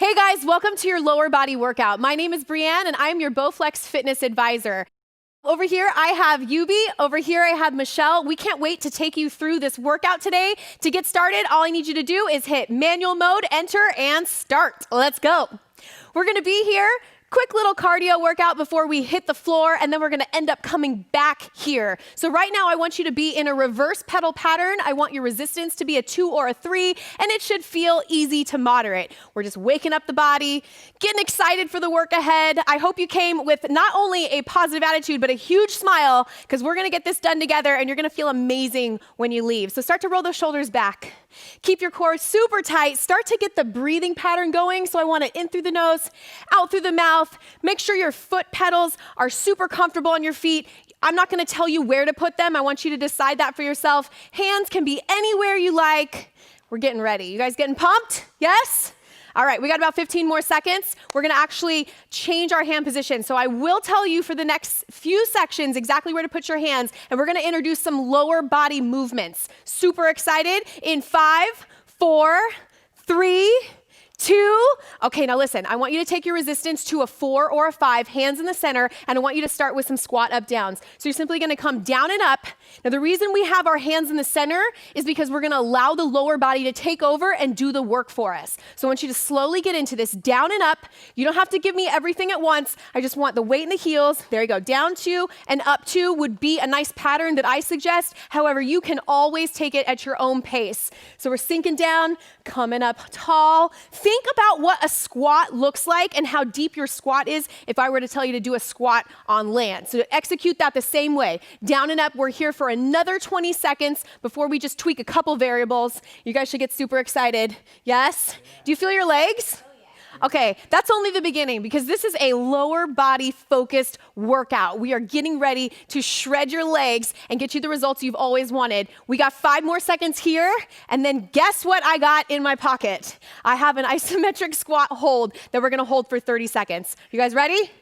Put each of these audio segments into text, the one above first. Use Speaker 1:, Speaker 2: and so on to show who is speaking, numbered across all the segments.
Speaker 1: Hey guys, welcome to your lower body workout. My name is Breann and I'm your Bowflex Fitness Advisor. Over here I have Yubi, over here I have Michelle. We can't wait to take you through this workout today. To get started, all I need you to do is hit manual mode, enter, and start. Let's go. We're gonna be here. Quick little cardio workout before we hit the floor, and then we're gonna end up coming back here. So right now I want you to be in a reverse pedal pattern. I want your resistance to be a 2 or a 3, and it should feel easy to moderate. We're just waking up the body, getting excited for the work ahead. I hope you came with not only a positive attitude, but a huge smile, because we're gonna get this done together, and you're gonna feel amazing when you leave. So start to roll those shoulders back. Keep your core super tight. Start to get the breathing pattern going. So I want it in through the nose, out through the mouth. Make sure your foot pedals are super comfortable on your feet. I'm not gonna tell you where to put them. I want you to decide that for yourself. Hands can be anywhere you like. We're getting ready. You guys getting pumped? Yes? All right, we got about 15 more seconds. We're gonna actually change our hand position. So I will tell you for the next few sections exactly where to put your hands, and we're gonna introduce some lower body movements. Super excited? In 5, 4, 3, 2. Okay, now listen, I want you to take your resistance to a 4 or a 5, hands in the center, and I want you to start with some squat up downs. So you're simply gonna come down and up. Now the reason we have our hands in the center is because we're gonna allow the lower body to take over and do the work for us. So I want you to slowly get into this down and up. You don't have to give me everything at once. I just want the weight in the heels. There you go, down 2 and up 2 would be a nice pattern that I suggest. However, you can always take it at your own pace. So we're sinking down, coming up tall. Think about what a squat looks like and how deep your squat is if I were to tell you to do a squat on land. So to execute that the same way, down and up. We're here for another 20 seconds before we just tweak a couple variables. You guys should get super excited. Yes? Do you feel your legs? Okay, that's only the beginning because this is a lower body focused workout. We are getting ready to shred your legs and get you the results you've always wanted. We got 5 more seconds here, and then guess what I got in my pocket? I have an isometric squat hold that we're gonna hold for 30 seconds. You guys ready?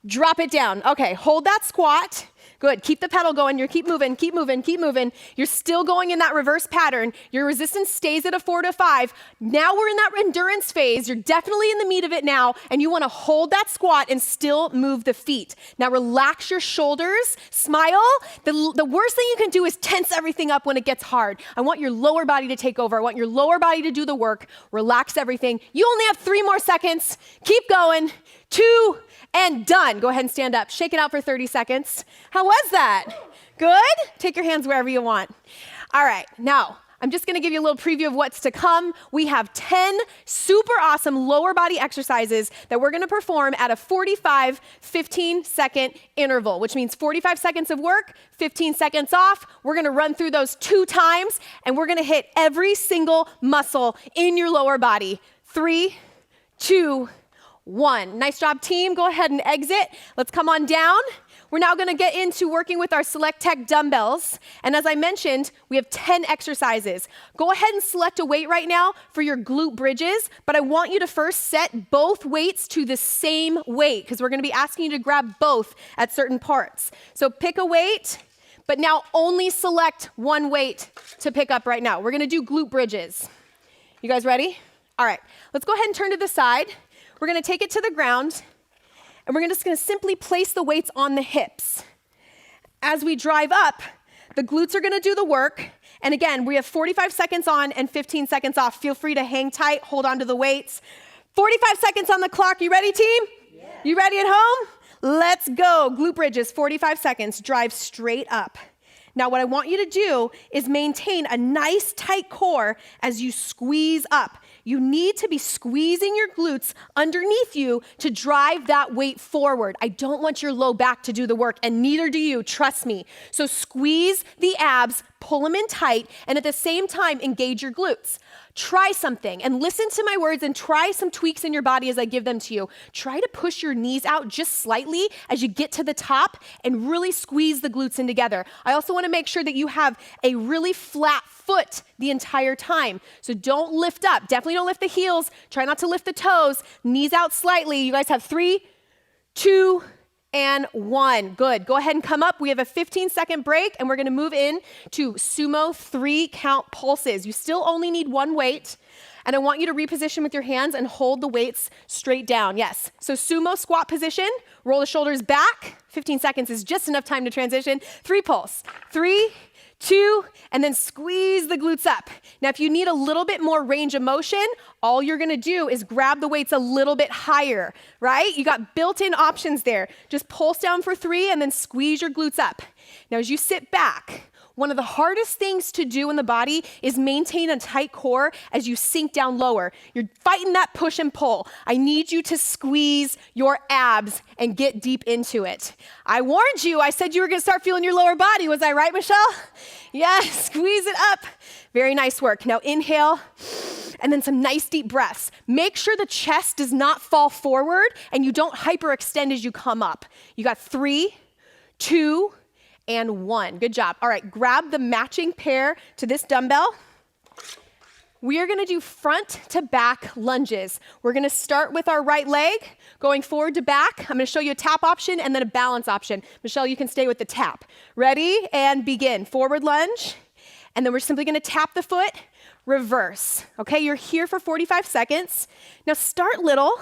Speaker 1: Drop it down. Okay, hold that squat. Good, keep the pedal going. You keep moving, keep moving, keep moving. You're still going in that reverse pattern. Your resistance stays at a 4 to 5. Now we're in that endurance phase. You're definitely in the meat of it now, and you wanna hold that squat and still move the feet. Now relax your shoulders, smile. The worst thing you can do is tense everything up when it gets hard. I want your lower body to take over. I want your lower body to do the work. Relax everything. You only have 3 more seconds. Keep going. 2, and done. Go ahead and stand up. Shake it out for 30 seconds. How was that? Good? Take your hands wherever you want. All right, now, I'm just gonna give you a little preview of what's to come. We have 10 super awesome lower body exercises that we're gonna perform at a 45, 15-second interval, which means 45 seconds of work, 15 seconds off. We're gonna run through those 2 times, and we're gonna hit every single muscle in your lower body. 3, 2, 1. Nice job, team. Go ahead and exit. Let's come on down. We're now gonna get into working with our SelectTech dumbbells. And as I mentioned, we have 10 exercises. Go ahead and select a weight right now for your glute bridges, but I want you to first set both weights to the same weight because we're gonna be asking you to grab both at certain parts. So pick a weight, but now only select one weight to pick up right now. We're gonna do glute bridges. You guys ready? All right, let's go ahead and turn to the side. We're gonna take it to the ground, and we're just gonna simply place the weights on the hips. As we drive up, the glutes are gonna do the work, and again, we have 45 seconds on and 15 seconds off. Feel free to hang tight, hold on to the weights. 45 seconds on the clock. You ready, team? Yeah. You ready at home? Let's go. Glute bridges, 45 seconds. Drive straight up. Now, what I want you to do is maintain a nice tight core as you squeeze up. You need to be squeezing your glutes underneath you to drive that weight forward. I don't want your low back to do the work, and neither do you, trust me. So squeeze the abs, pull them in tight, and at the same time, engage your glutes. Try something and listen to my words and try some tweaks in your body as I give them to you. Try to push your knees out just slightly as you get to the top and really squeeze the glutes in together. I also want to make sure that you have a really flat foot the entire time. So don't lift up. Definitely don't lift the heels. Try not to lift the toes. Knees out slightly. You guys have 3, 2, and 1. Good. Go ahead and come up. We have a 15-second break, and we're going to move in to sumo 3-count pulses. You still only need one weight. And I want you to reposition with your hands and hold the weights straight down. Yes. So sumo squat position, roll the shoulders back. 15 seconds is just enough time to transition. 3 pulls. 3, 2, and then squeeze the glutes up. Now, if you need a little bit more range of motion, all you're gonna do is grab the weights a little bit higher, right? You got built-in options there. Just pulse down for 3 and then squeeze your glutes up. Now, as you sit back, one of the hardest things to do in the body is maintain a tight core as you sink down lower. You're fighting that push and pull. I need you to squeeze your abs and get deep into it. I warned you. I said you were going to start feeling your lower body. Was I right, Michelle? Yes, squeeze it up. Very nice work. Now inhale, and then some nice deep breaths. Make sure the chest does not fall forward and you don't hyperextend as you come up. You got 3, 2, and 1. Good job. All right, grab the matching pair to this dumbbell. We are gonna do front to back lunges. We're gonna start with our right leg, going forward to back. I'm gonna show you a tap option and then a balance option. Michelle, you can stay with the tap. Ready? And begin. Forward lunge. And then we're simply gonna tap the foot, reverse. Okay, you're here for 45 seconds. Now start little.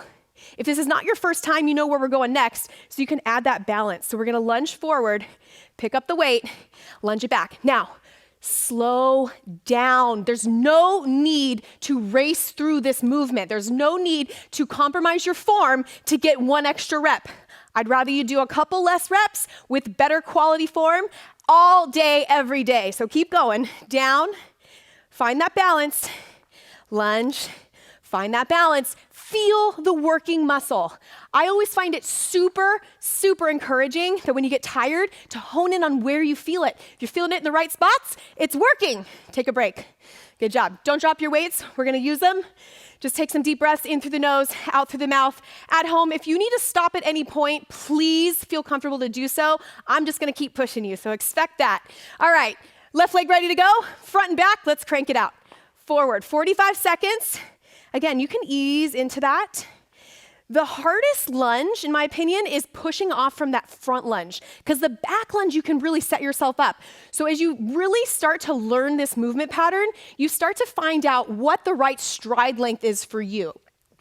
Speaker 1: If this is not your first time, you know where we're going next, so you can add that balance. So we're gonna lunge forward, pick up the weight, lunge it back. Now, slow down. There's no need to race through this movement. There's no need to compromise your form to get 1 extra rep. I'd rather you do a couple less reps with better quality form all day, every day. So keep going. Down, find that balance, lunge, find that balance. Feel the working muscle. I always find it super, super encouraging that when you get tired to hone in on where you feel it. If you're feeling it in the right spots, it's working. Take a break. Good job. Don't drop your weights. We're gonna use them. Just take some deep breaths in through the nose, out through the mouth. At home, if you need to stop at any point, please feel comfortable to do so. I'm just gonna keep pushing you, so expect that. All right, left leg ready to go. Front and back, let's crank it out. Forward, 45 seconds. Again, you can ease into that. The hardest lunge, in my opinion, is pushing off from that front lunge, because the back lunge, you can really set yourself up. So as you really start to learn this movement pattern, you start to find out what the right stride length is for you.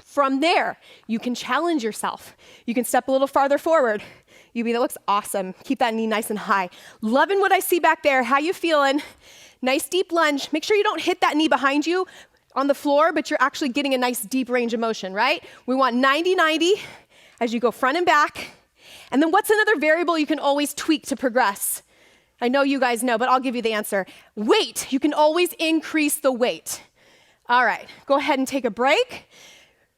Speaker 1: From there, you can challenge yourself. You can step a little farther forward. Yubi, that looks awesome. Keep that knee nice and high. Loving what I see back there. How you feeling? Nice deep lunge. Make sure you don't hit that knee behind you on the floor, but you're actually getting a nice deep range of motion, right? We want 90-90 as you go front and back. And then what's another variable you can always tweak to progress? I know you guys know, but I'll give you the answer. Weight. You can always increase the weight. All right, go ahead and take a break.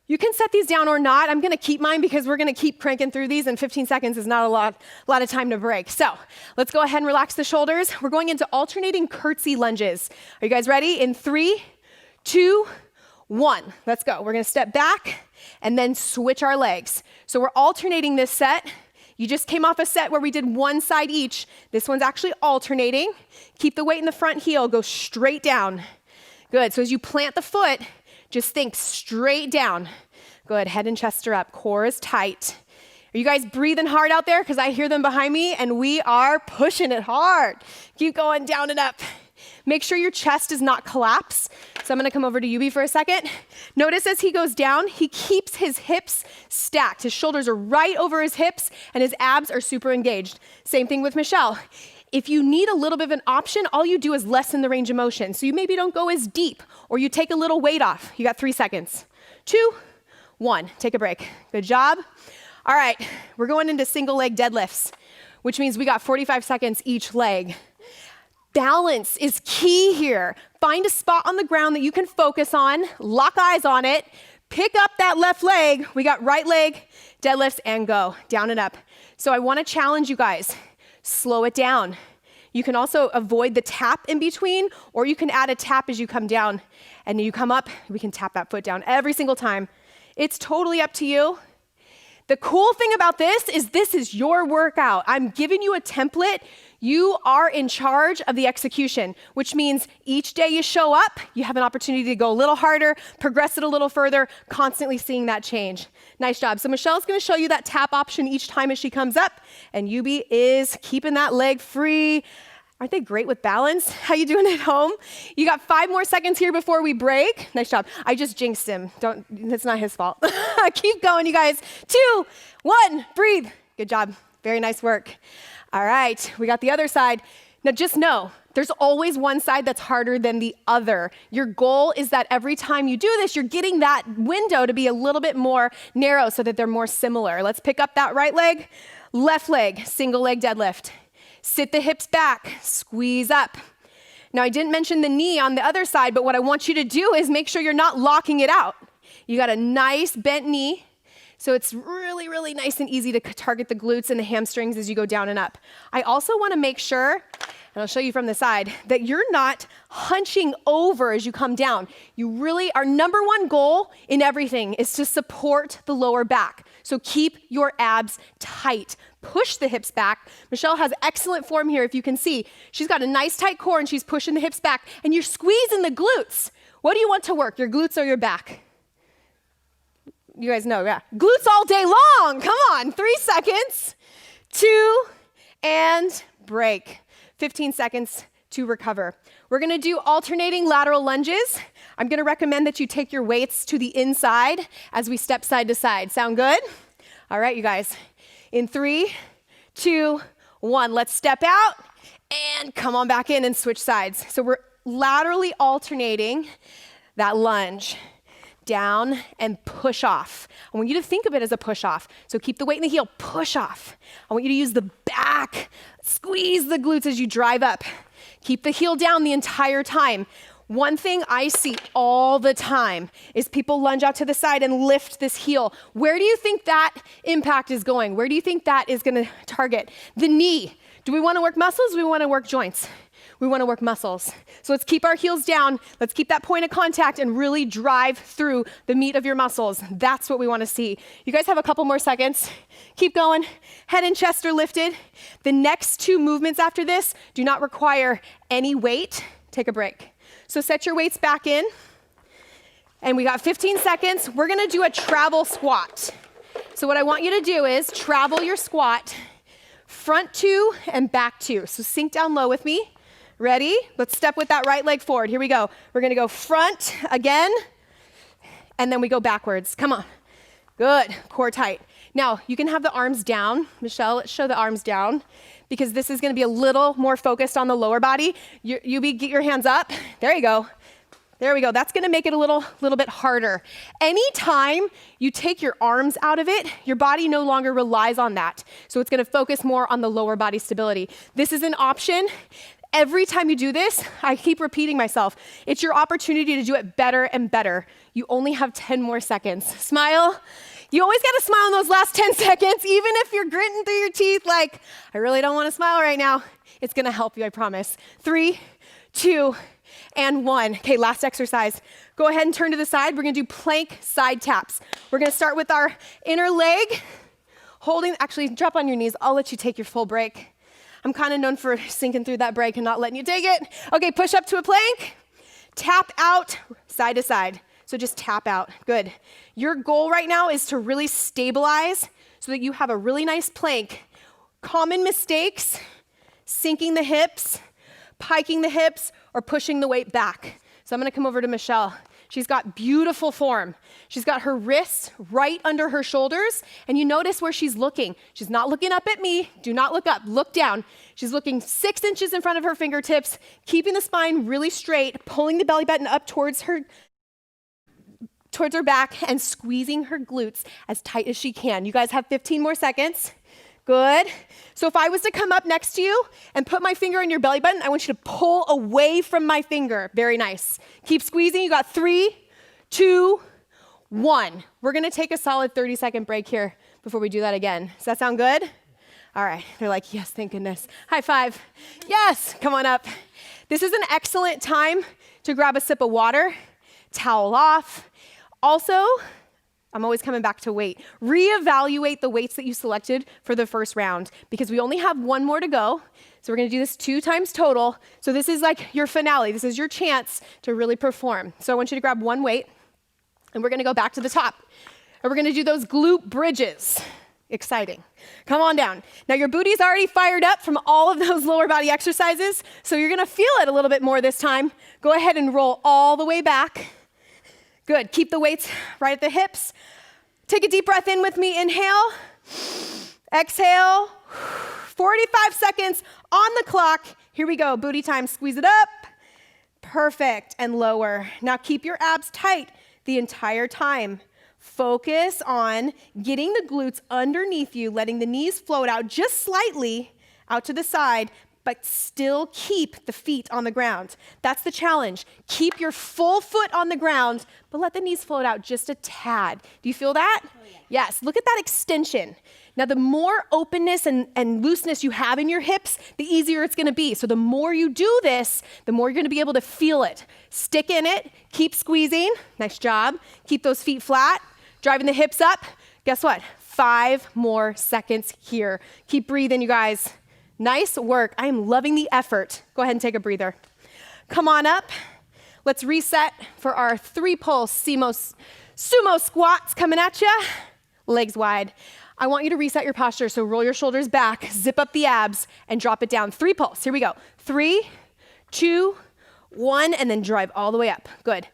Speaker 1: You can set these down or not. I'm gonna keep mine because we're gonna keep cranking through these, and 15 seconds is not a lot of time to break. So let's go ahead and relax the shoulders. We're going into alternating curtsy lunges. Are you guys ready? In 3, 2, 1. Let's go. We're gonna step back and then switch our legs. So we're alternating this set. You just came off a set where we did one side each. This one's actually alternating. Keep the weight in the front heel, go straight down. Good, so as you plant the foot, just think straight down. Good, head and chest are up, core is tight. Are you guys breathing hard out there? Because I hear them behind me and we are pushing it hard. Keep going down and up. Make sure your chest does not collapse. So I'm gonna come over to Yubi for a second. Notice as he goes down, he keeps his hips stacked. His shoulders are right over his hips and his abs are super engaged. Same thing with Michelle. If you need a little bit of an option, all you do is lessen the range of motion. So you maybe don't go as deep, or you take a little weight off. You got 3 seconds. 2, 1, take a break. Good job. All right, we're going into single leg deadlifts, which means we got 45 seconds each leg. Balance is key here. Find a spot on the ground that you can focus on, lock eyes on it, pick up that left leg. We got right leg, deadlifts, and go, down and up. So I wanna challenge you guys, slow it down. You can also avoid the tap in between, or you can add a tap as you come down. And you come up, we can tap that foot down every single time. It's totally up to you. The cool thing about this is your workout. I'm giving you a template. You are in charge of the execution, which means each day you show up, you have an opportunity to go a little harder, progress it a little further, constantly seeing that change. Nice job. So Michelle's gonna show you that tap option each time as she comes up, and Yubi is keeping that leg free. Aren't they great with balance? How you doing at home? You got 5 more seconds here before we break. Nice job. I just jinxed him. It's not his fault. Keep going, you guys. 2, 1, breathe. Good job. Very nice work. All right, we got the other side. Now just know, there's always one side that's harder than the other. Your goal is that every time you do this, you're getting that window to be a little bit more narrow so that they're more similar. Let's pick up that right leg, left leg, single leg deadlift. Sit the hips back, squeeze up. Now I didn't mention the knee on the other side, but what I want you to do is make sure you're not locking it out. You got a nice bent knee, so it's really, really nice and easy to target the glutes and the hamstrings as you go down and up. I also want to make sure, and I'll show you from the side, that you're not hunching over as you come down. You really, our number one goal in everything is to support the lower back. So keep your abs tight. Push the hips back. Michelle has excellent form here, if you can see. She's got a nice tight core and she's pushing the hips back and you're squeezing the glutes. What do you want to work, your glutes or your back? You guys know, yeah. Glutes all day long. Come on, 3 seconds. 2, and break. 15 seconds to recover. We're gonna do alternating lateral lunges. I'm gonna recommend that you take your weights to the inside as we step side to side. Sound good? All right, you guys. In 3, 2, 1, let's step out and come on back in and switch sides. So we're laterally alternating that lunge. Down and push off. I want you to think of it as a push off. So keep the weight in the heel, push off. I want you to use the back, squeeze the glutes as you drive up. Keep the heel down the entire time. One thing I see all the time is people lunge out to the side and lift this heel. Where do you think that impact is going? Where do you think that is gonna target? The knee. Do we wanna work muscles? Do we wanna work joints? We wanna work muscles. So let's keep our heels down. Let's keep that point of contact and really drive through the meat of your muscles. That's what we wanna see. You guys have a couple more seconds. Keep going. Head and chest are lifted. The next 2 movements after this do not require any weight. Take a break. So set your weights back in. And we got 15 seconds. We're gonna do a travel squat. So what I want you to do is travel your squat, front 2 and back 2. So sink down low with me. Ready? Let's step with that right leg forward. Here we go. We're gonna go front again, and then we go backwards. Come on. Good. Core tight. Now, you can have the arms down. Michelle, let's show the arms down, because this is gonna be a little more focused on the lower body. Get your hands up. There you go. There we go. That's gonna make it a little bit harder. Anytime you take your arms out of it, your body no longer relies on that. So it's gonna focus more on the lower body stability. This is an option. Every time you do this, I keep repeating myself, it's your opportunity to do it better and better. You only have 10 more seconds. Smile. You always gotta smile in those last 10 seconds, even if you're gritting through your teeth like, I really don't wanna smile right now. It's gonna help you, I promise. 3, 2, and 1. Okay, last exercise. Go ahead and turn to the side. We're gonna do plank side taps. We're gonna start with our inner leg, actually drop on your knees. I'll let you take your full break. I'm kind of known for sinking through that break and not letting you take it. Okay, push up to a plank, tap out side to side. So just tap out, good. Your goal right now is to really stabilize so that you have a really nice plank. Common mistakes, sinking the hips, piking the hips, or pushing the weight back. So I'm gonna come over to Michelle. She's got beautiful form. She's got her wrists right under her shoulders, and you notice where she's looking. She's not looking up at me. Do not look up, look down. She's looking 6 inches in front of her fingertips, keeping the spine really straight, pulling the belly button up towards her back, and squeezing her glutes as tight as she can. You guys have 15 more seconds. Good. So if I was to come up next to you and put my finger on your belly button, I want you to pull away from my finger. Very nice. Keep squeezing. You got 3, 2, 1. We're gonna take a solid 30-second break here before we do that again. Does that sound good? All right. They're like, yes, thank goodness. High five. Yes, come on up. This is an excellent time to grab a sip of water, towel off. Also, I'm always coming back to weight. Reevaluate the weights that you selected for the first round, because we only have 1 more to go. So we're gonna do this 2 times total. So this is like your finale. This is your chance to really perform. So I want you to grab 1 weight, and we're gonna go back to the top. And we're gonna do those glute bridges. Exciting. Come on down. Now your booty's already fired up from all of those lower body exercises, so you're gonna feel it a little bit more this time. Go ahead and roll all the way back. Good, keep the weights right at the hips. Take a deep breath in with me, inhale, exhale, 45 seconds on the clock. Here we go, booty time, squeeze it up. Perfect, and lower. Now keep your abs tight the entire time. Focus on getting the glutes underneath you, letting the knees float out just slightly out to the side, but still keep the feet on the ground. That's the challenge. Keep your full foot on the ground, but let the knees float out just a tad. Do you feel that? Oh, yeah. Yes, look at that extension. Now, the more openness and looseness you have in your hips, the easier it's gonna be. So the more you do this, the more you're gonna be able to feel it. Stick in it, keep squeezing, nice job. Keep those feet flat, driving the hips up. Guess what? 5 more seconds here. Keep breathing, you guys. Nice work. I am loving the effort. Go ahead and take a breather. Come on up. Let's reset for our 3-pulse sumo squats coming at you. Legs wide. I want you to reset your posture, so roll your shoulders back, zip up the abs, and drop it down. 3 pulse. Here we go. 3, 2, 1, and then drive all the way up. Good.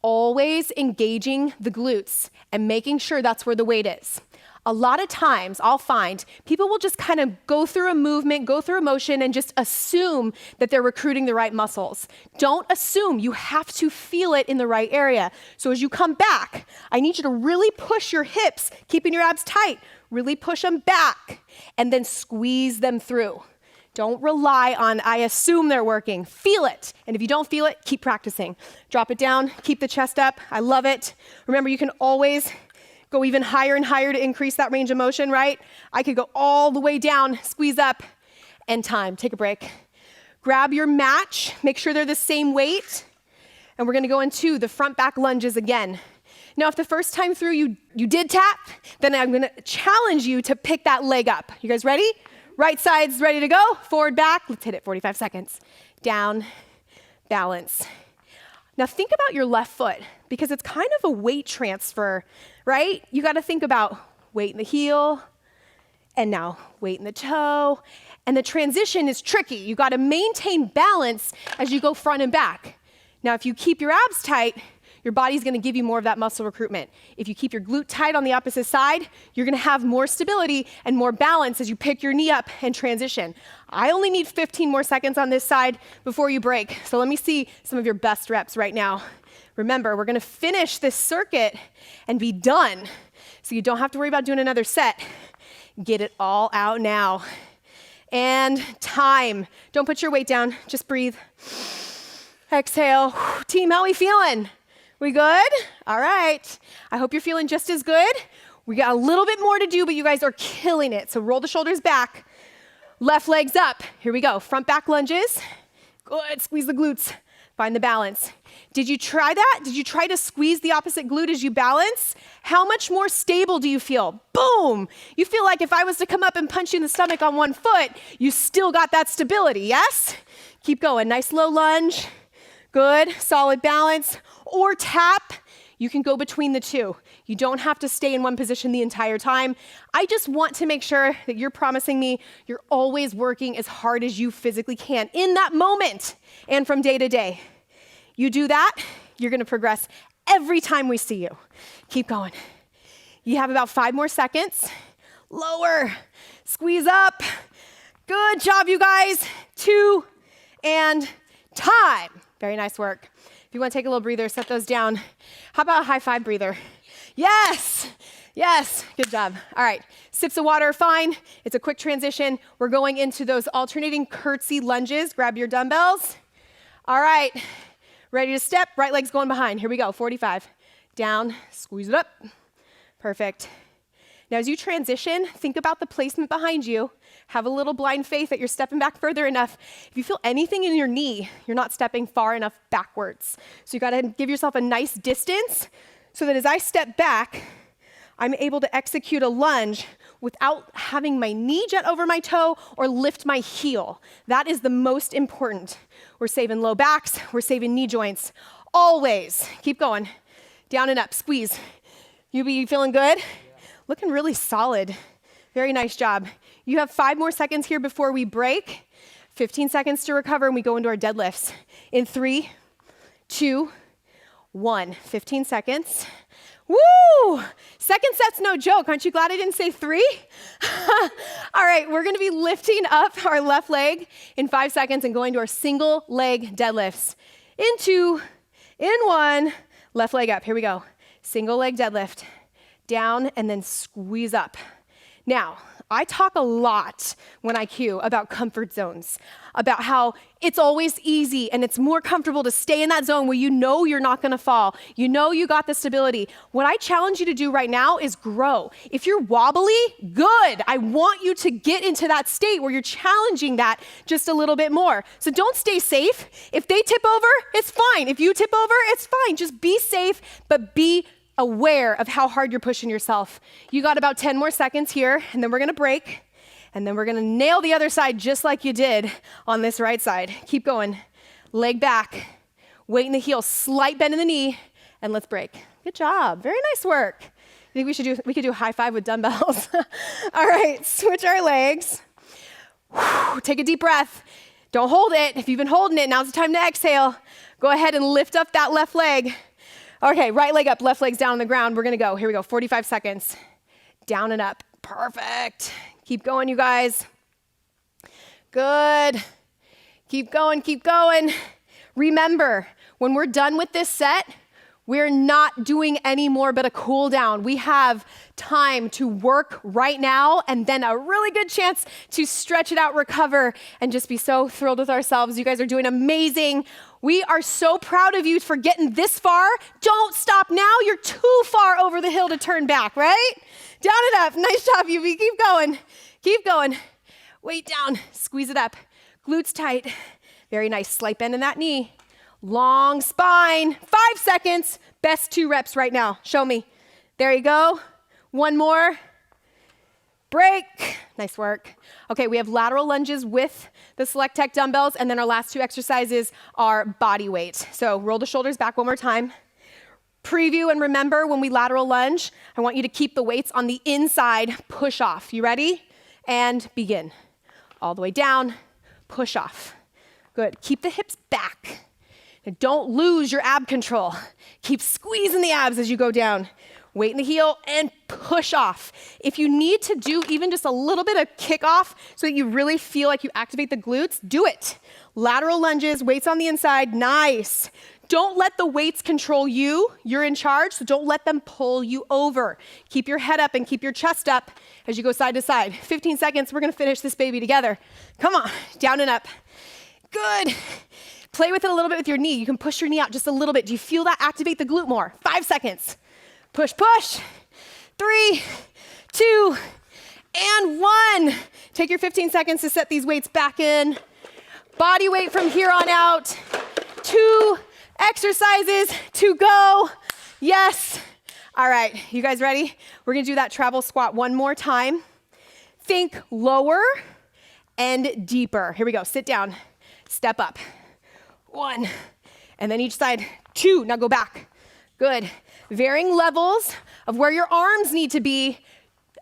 Speaker 1: Always engaging the glutes and making sure that's where the weight is. A lot of times I'll find people will just kind of go through a movement, go through a motion, and just assume that they're recruiting the right muscles. Don't assume. You have to feel it in the right area. So as you come back, I need you to really push your hips, keeping your abs tight. Really push them back, and then squeeze them through. Don't rely on, I assume they're working. Feel it. And if you don't feel it, keep practicing. Drop it down, keep the chest up. I love it. Remember, you can always go even higher and higher to increase that range of motion, right? I could go all the way down, squeeze up, and time. Take a break. Grab your match. Make sure they're the same weight. And we're gonna go into the front back lunges again. Now, if the first time through you did tap, then I'm gonna challenge you to pick that leg up. You guys ready? Right side's ready to go. Forward, back. Let's hit it, 45 seconds. Down, balance. Now think about your left foot, because it's kind of a weight transfer, right? You gotta think about weight in the heel, and now weight in the toe. And the transition is tricky. You gotta maintain balance as you go front and back. Now, if you keep your abs tight, your body's gonna give you more of that muscle recruitment. If you keep your glute tight on the opposite side, you're gonna have more stability and more balance as you pick your knee up and transition. I only need 15 more seconds on this side before you break. So let me see some of your best reps right now. Remember, we're gonna finish this circuit and be done. So you don't have to worry about doing another set. Get it all out now. And time. Don't put your weight down, just breathe. Exhale. Team, how we feeling? We good? All right. I hope you're feeling just as good. We got a little bit more to do, but you guys are killing it. So roll the shoulders back. Left leg's up. Here we go. Front back lunges. Good. Squeeze the glutes. Find the balance. Did you try that? Did you try to squeeze the opposite glute as you balance? How much more stable do you feel? Boom. You feel like if I was to come up and punch you in the stomach on one foot, you still got that stability, yes? Keep going. Nice low lunge. Good. Solid balance. Or tap, you can go between the two. You don't have to stay in one position the entire time. I just want to make sure that you're promising me you're always working as hard as you physically can in that moment and from day to day. You do that, you're gonna progress every time we see you. Keep going. You have about 5 more seconds. Lower, squeeze up. Good job, you guys. 2, and time. Very nice work. If you want to take a little breather, set those down. How about a high five breather? Yes, yes, good job. All right, sips of water, fine. It's a quick transition. We're going into those alternating curtsy lunges. Grab your dumbbells. All right, ready to step, right leg's going behind. Here we go, 45. Down, squeeze it up. Perfect. Now as you transition, think about the placement behind you. Have a little blind faith that you're stepping back further enough. If you feel anything in your knee, you're not stepping far enough backwards. So you gotta give yourself a nice distance so that as I step back, I'm able to execute a lunge without having my knee jet over my toe or lift my heel. That is the most important. We're saving low backs, we're saving knee joints. Always. Keep going. Down and up, squeeze. You feeling good? Looking really solid. Very nice job. You have 5 more seconds here before we break. 15 seconds to recover and we go into our deadlifts. In 3, 2, 1. 15 seconds. Woo! Second set's no joke. Aren't you glad I didn't say 3? All right, we're gonna be lifting up our left leg in 5 seconds and going to our single leg deadlifts. In 2, in 1, left leg up. Here we go. Single leg deadlift. Down and then squeeze up. Now, I talk a lot when I cue about comfort zones, about how it's always easy and it's more comfortable to stay in that zone where you know you're not gonna fall. You know you got the stability. What I challenge you to do right now is grow. If you're wobbly, good. I want you to get into that state where you're challenging that just a little bit more. So don't stay safe. If they tip over, it's fine. If you tip over, it's fine. Just be safe, but be aware of how hard you're pushing yourself. You got about 10 more seconds here, and then we're gonna break, and then we're gonna nail the other side just like you did on this right side. Keep going. Leg back, weight in the heel, slight bend in the knee, and let's break. Good job. Very nice work. I think we could do a high five with dumbbells. All right, switch our legs. Whew, take a deep breath. Don't hold it. If you've been holding it, now's the time to exhale. Go ahead and lift up that left leg. Okay, right leg up, left leg's down on the ground. We're gonna go. Here we go, 45 seconds. Down and up. Perfect. Keep going, you guys. Good. Keep going, keep going. Remember, when we're done with this set, we're not doing any more but a cool down. We have time to work right now and then a really good chance to stretch it out, recover, and just be so thrilled with ourselves. You guys are doing amazing. We are so proud of you for getting this far. Don't stop now. You're too far over the hill to turn back, right? Down and up. Nice job, UV. Keep going. Keep going. Weight down. Squeeze it up. Glutes tight. Very nice. Slight bend in that knee. Long spine. 5 seconds. Best 2 reps right now. Show me. There you go. 1 more. Break. Nice work. Okay, we have lateral lunges with the SelectTech dumbbells, and then our last 2 exercises are body weight. So roll the shoulders back one more time. Preview and remember when we lateral lunge, I want you to keep the weights on the inside, push off. You ready? And begin. All the way down, push off. Good. Keep the hips back. And don't lose your ab control. Keep squeezing the abs as you go down. Weight in the heel and push off. If you need to do even just a little bit of kickoff so that you really feel like you activate the glutes, do it. Lateral lunges, weights on the inside, nice. Don't let the weights control you. You're in charge, so don't let them pull you over. Keep your head up and keep your chest up as you go side to side. 15 seconds, we're gonna finish this baby together. Come on, down and up. Good. Play with it a little bit with your knee. You can push your knee out just a little bit. Do you feel that activate the glute more? 5 seconds. Push, push. 3, 2, and 1. Take your 15 seconds to set these weights back in. Body weight from here on out. 2 exercises to go. Yes. All right, you guys ready? We're gonna do that travel squat one more time. Think lower and deeper. Here we go, sit down, step up. 1, and then each side, 2, now go back. Good. Varying levels of where your arms need to be.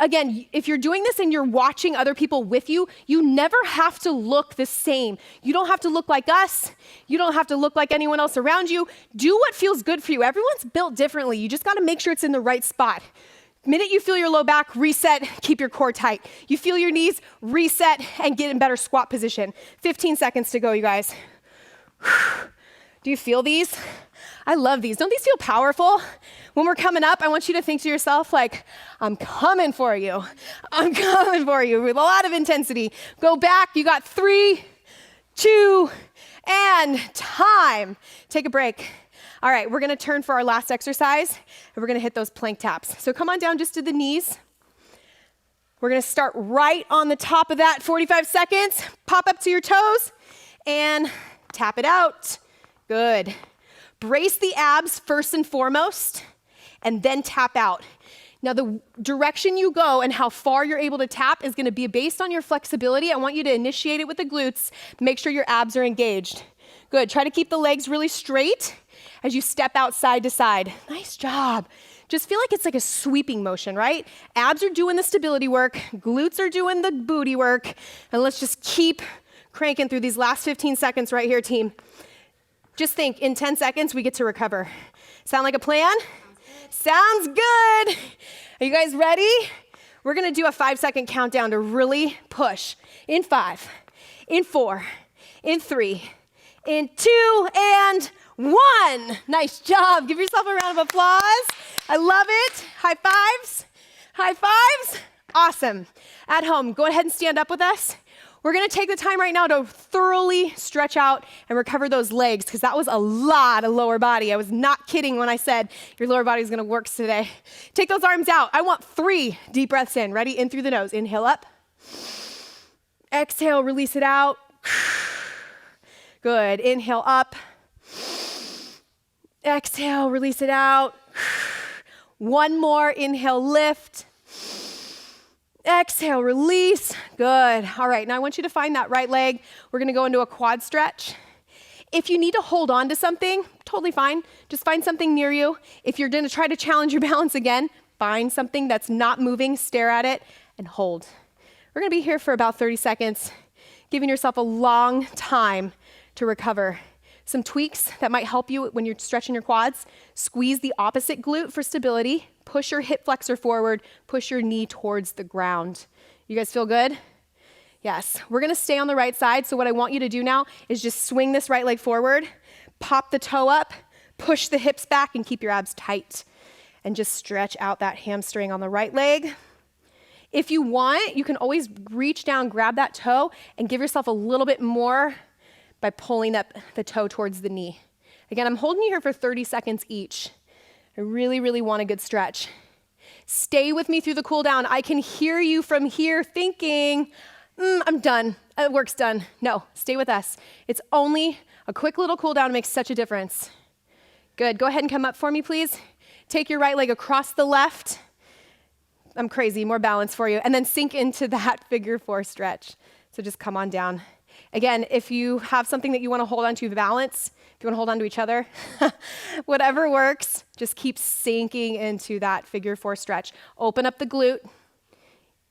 Speaker 1: Again, if you're doing this and you're watching other people with you, you never have to look the same. You don't have to look like us. You don't have to look like anyone else around you. Do what feels good for you. Everyone's built differently. You just gotta make sure it's in the right spot. The minute you feel your low back, reset, keep your core tight. You feel your knees, reset, and get in better squat position. 15 seconds to go, you guys. Do you feel these? I love these. Don't these feel powerful? When we're coming up, I want you to think to yourself like, I'm coming for you. I'm coming for you with a lot of intensity. Go back. You got 3, 2, and time. Take a break. All right, we're gonna turn for our last exercise, and we're gonna hit those plank taps. So come on down just to the knees. We're gonna start right on the top of that, 45 seconds. Pop up to your toes, and tap it out. Good. Brace the abs first and foremost, and then tap out. Now the direction you go and how far you're able to tap is gonna be based on your flexibility. I want you to initiate it with the glutes. Make sure your abs are engaged. Good, try to keep the legs really straight as you step out side to side. Nice job. just feel like it's like a sweeping motion, right? Abs are doing the stability work, glutes are doing the booty work, and let's just keep cranking through these last 15 seconds right here, team. Just think, in 10 seconds, we get to recover. Sound like a plan? Sounds good. Are you guys ready? We're gonna do a 5-second countdown to really push. In 5, in 4, in 3, in 2, and 1. Nice job. Give yourself a round of applause. I love it. High fives. High fives. Awesome. At home, go ahead and stand up with us. We're gonna take the time right now to thoroughly stretch out and recover those legs, because that was a lot of lower body. I was not kidding when I said your lower body is gonna work today. Take those arms out. I want 3 deep breaths in. Ready? In through the nose. Inhale up. Exhale, release it out. Good. Inhale up. Exhale, release it out. One more. Inhale, lift. Exhale, release. Good. All right, now I want you to find that right leg. We're gonna go into a quad stretch. If you need to hold on to something, totally fine. Just find something near you. If you're gonna try to challenge your balance again, find something that's not moving, stare at it, and hold. We're gonna be here for about 30 seconds, giving yourself a long time to recover. Some tweaks that might help you when you're stretching your quads. Squeeze the opposite glute for stability. Push your hip flexor forward. Push your knee towards the ground. You guys feel good? Yes. We're gonna stay on the right side, so what I want you to do now is just swing this right leg forward, pop the toe up, push the hips back, and keep your abs tight. And just stretch out that hamstring on the right leg. If you want, you can always reach down, grab that toe, and give yourself a little bit more by pulling up the toe towards the knee. Again, I'm holding you here for 30 seconds each. I really, really want a good stretch. Stay with me through the cool down. I can hear you from here thinking, I'm done, work's done. No, stay with us. It's only a quick little cool down to make such a difference. Good, go ahead and come up for me, please. Take your right leg across the left. I'm crazy, more balance for you. And then sink into that figure 4 stretch. So just come on down. Again, if you have something that you want to hold on to balance, if you want to hold on to each other, whatever works, just keep sinking into that figure 4 stretch. Open up the glute.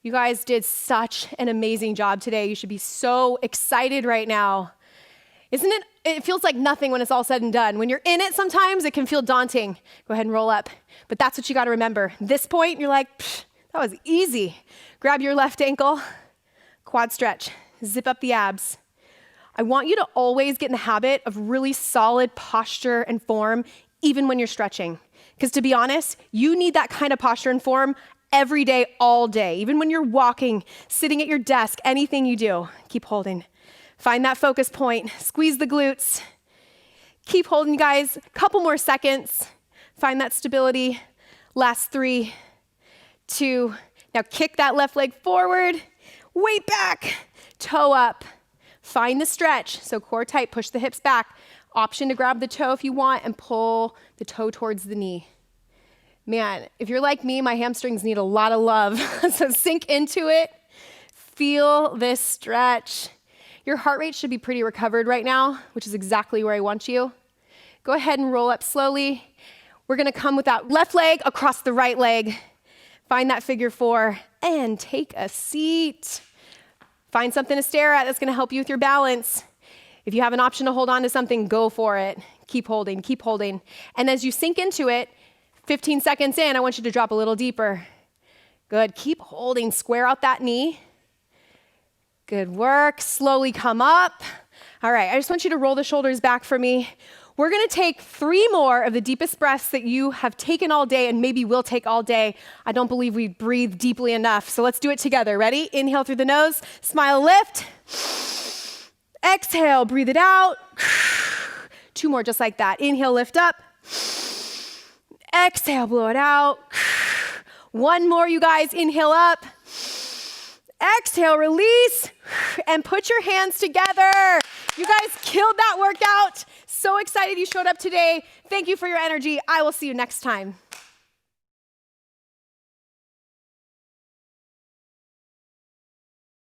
Speaker 1: You guys did such an amazing job today. You should be so excited right now. Isn't it? It feels like nothing when it's all said and done. When you're in it, sometimes it can feel daunting. Go ahead and roll up. But that's what you got to remember. This point, you're like, that was easy. Grab your left ankle, quad stretch, zip up the abs. I want you to always get in the habit of really solid posture and form, even when you're stretching. Because to be honest, you need that kind of posture and form every day, all day. Even when you're walking, sitting at your desk, anything you do, keep holding. Find that focus point, squeeze the glutes. Keep holding, guys, a couple more seconds. Find that stability. Last 3, 2. Now kick that left leg forward, weight back, toe up. Find the stretch, so core tight, push the hips back. Option to grab the toe if you want and pull the toe towards the knee. Man, if you're like me, my hamstrings need a lot of love. So sink into it, feel this stretch. Your heart rate should be pretty recovered right now, which is exactly where I want you. Go ahead and roll up slowly. We're gonna come with that left leg across the right leg. Find that figure 4 and take a seat. Find something to stare at that's gonna help you with your balance. If you have an option to hold on to something, go for it. Keep holding, keep holding. And as you sink into it, 15 seconds in, I want you to drop a little deeper. Good, keep holding, square out that knee. Good work, slowly come up. All right, I just want you to roll the shoulders back for me. We're gonna take 3 more of the deepest breaths that you have taken all day and maybe will take all day. I don't believe we breathe deeply enough, so let's do it together. Ready? Inhale through the nose, smile, lift. Exhale, breathe it out. 2 more just like that. Inhale, lift up. Exhale, blow it out. 1 more, you guys. Inhale up. Exhale, release, and put your hands together. You guys killed that workout. So excited you showed up today. Thank you for your energy. I will see you next time.